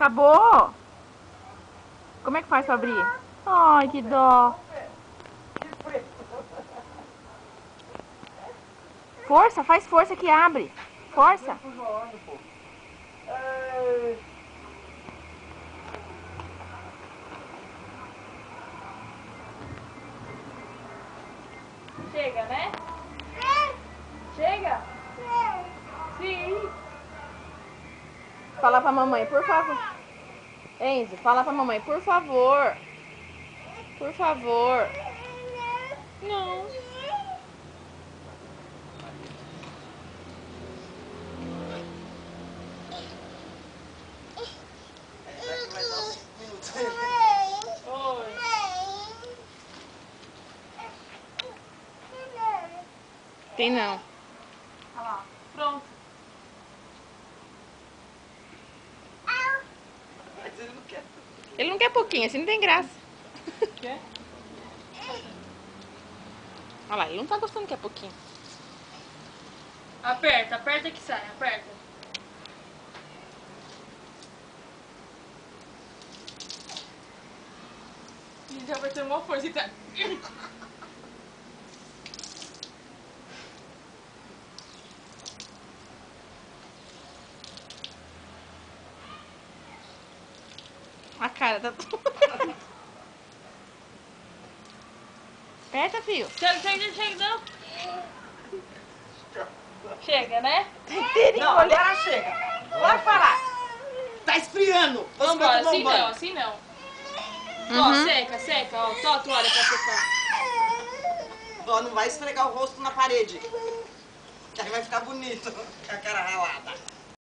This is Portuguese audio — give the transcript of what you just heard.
Acabou? Como é que faz pra abrir? Ai, que dó. Força, faz força que abre. Força. Chega, né? Chega? Sim. Fala pra mamãe, por favor. Enzo, fala pra mamãe, por favor. Por favor. Não. Vai dar 5 minutos. Oi. Tem não. Olha lá. Pronto. Mas ele não quer. Ele não quer pouquinho, assim não tem graça. Quer? Olha lá, ele não tá gostando que é pouquinho. Aperta, aperta que sai, aperta. Ele já vai ter uma força. Tá... A cara tá toda. Aperta, filho. Chega, não. Chega, né? Não, agora chega. Vai parar. Tá esfriando. Vamos embora, assim não, assim não. Ó, Uhum. seca, seca, ó. Só a toalha pra secar. Ó, não vai esfregar o rosto na parede. Que aí vai ficar bonito. Com a cara ralada.